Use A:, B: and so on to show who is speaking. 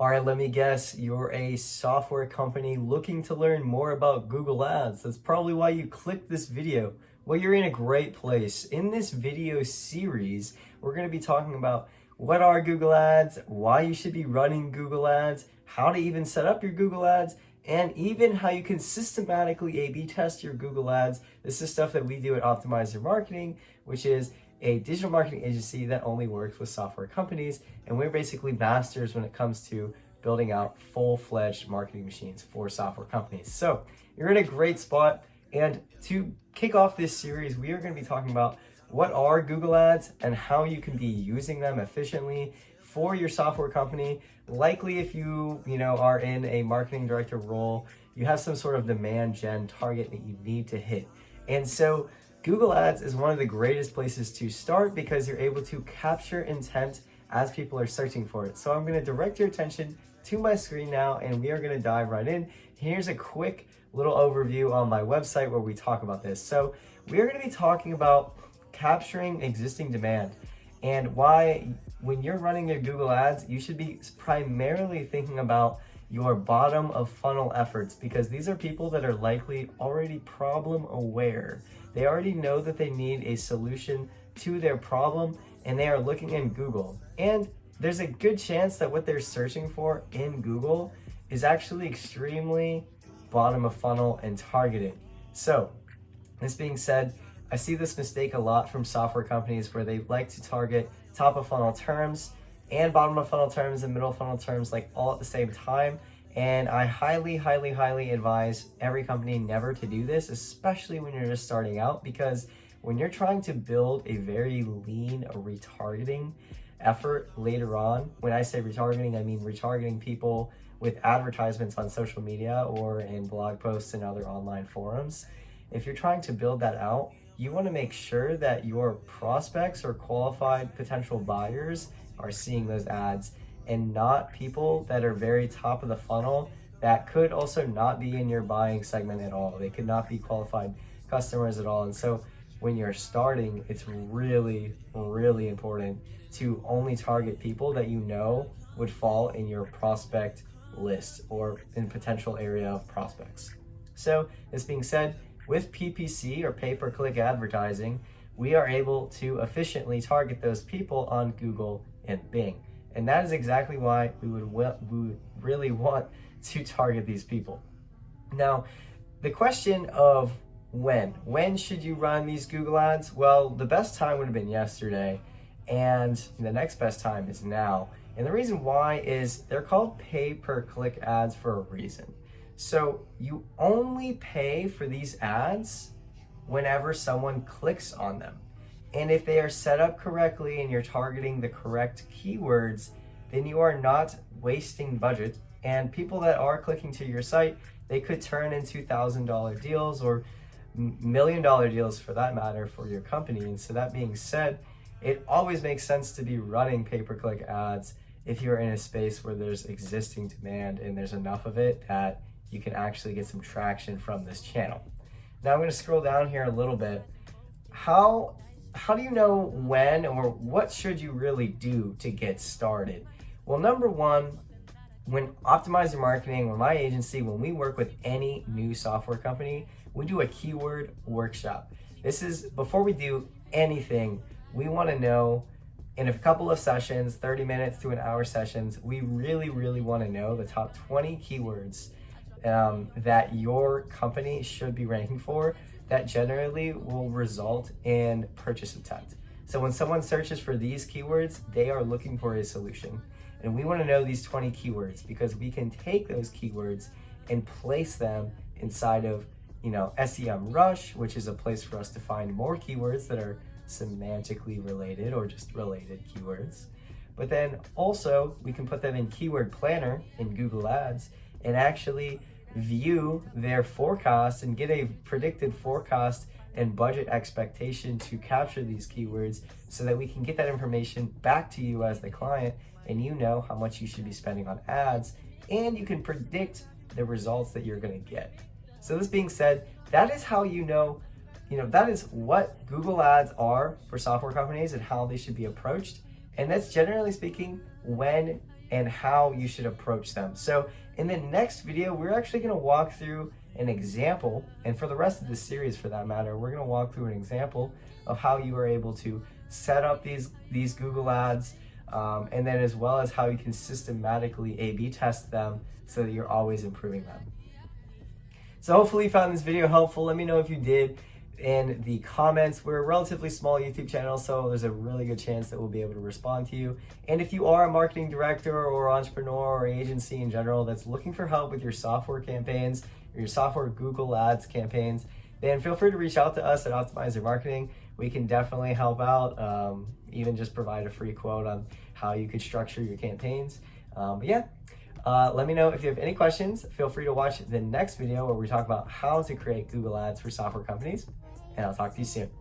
A: All right, let me guess, you're a software company looking to learn more about Google Ads. That's probably why you clicked this video. Well, you're in a great place. In this video series, we're going to be talking about what are Google Ads, why you should be running Google Ads, how to even set up your Google Ads, and even how you can systematically A/B test your Google Ads. This is stuff that we do at Optimize Your Marketing, which is a digital marketing agency that only works with software companies, and we're basically masters when it comes to building out full-fledged marketing machines for software companies. So you're in a great spot, and to kick off this series, we are going to be talking about what are Google Ads and how you can be using them efficiently for your software company. Likely if you are in a marketing director role, you have some sort of demand gen target that you need to hit. And so Google Ads is one of the greatest places to start because you're able to capture intent as people are searching for it. So I'm going to direct your attention to my screen now, and we are going to dive right in. Here's a quick little overview on my website where we talk about this. So we are going to be talking about capturing existing demand and why when you're running your Google Ads, you should be primarily thinking about your bottom of funnel efforts, because these are people that are likely already problem aware. They already know that they need a solution to their problem, and they are looking in Google. And there's a good chance that what they're searching for in Google is actually extremely bottom of funnel and targeted. So this being said, I see this mistake a lot from software companies where they like to target top of funnel terms and bottom of funnel terms and middle funnel terms like all at the same time. And I highly advise every company never to do this, especially when you're just starting out, because when you're trying to build a very lean retargeting effort later on, when I say retargeting, I mean retargeting people with advertisements on social media or in blog posts and other online forums. If you're trying to build that out, you want to make sure that your prospects or qualified potential buyers are seeing those ads, and not people that are very top of the funnel that could also not be in your buying segment at all. They could not be qualified customers at all. And so when you're starting, it's really important to only target people that you know would fall in your prospect list or in potential area of prospects. So this being said, with PPC or pay-per-click advertising, we are able to efficiently target those people on Google and Bing. And that is exactly why we would really want to target these people. Now, the question of when should you run these Google Ads? Well, the best time would have been yesterday, and the next best time is now. And the reason why is they're called pay-per-click ads for a reason. So you only pay for these ads whenever someone clicks on them. And if they are set up correctly and you're targeting the correct keywords, then you are not wasting budget. And people that are clicking to your site, they could turn into $1,000 deals or $1 million deals for that matter for your company. And so that being said, it always makes sense to be running pay-per-click ads if you're in a space where there's existing demand and there's enough of it that you can actually get some traction from this channel. Now I'm going to scroll down here a little bit. How do you know when, or what should you really do to get started? Well, number one, when Optimize Your Marketing, when my agency, when we work with any new software company, we do a keyword workshop. This is before we do anything. We want to know in a couple of sessions, 30 minutes to an hour sessions, we really want to know the top 20 keywords that your company should be ranking for that generally will result in purchase intent. So when someone searches for these keywords, they are looking for a solution. And we want to know these 20 keywords because we can take those keywords and place them inside of, SEMrush, which is a place for us to find more keywords that are semantically related or just related keywords. But then also we can put them in Keyword Planner in Google Ads and actually view their forecast and get a predicted forecast and budget expectation to capture these keywords so that we can get that information back to you as the client, and you know how much you should be spending on ads, and you can predict the results that you're going to get. So this being said, that is how that is what Google Ads are for software companies and how they should be approached. And that's generally speaking when and how you should approach them. So in the next video, we're actually going to walk through an example, and for the rest of this series for that matter, we're going to walk through an example of how you are able to set up these Google Ads, and then as well as how you can systematically A/B test them so that you're always improving them. So hopefully you found this video helpful. Let me know if you did in the comments. We're a relatively small YouTube channel, so there's a really good chance that we'll be able to respond to you. And if you are a marketing director or entrepreneur or agency in general that's looking for help with your software campaigns or your software Google Ads campaigns, then feel free to reach out to us at Optimizer Marketing. We can definitely help out, even just provide a free quote on how you could structure your campaigns. Let me know if you have any questions. Feel free to watch the next video where we talk about how to create Google Ads for software companies, and I'll talk to you soon.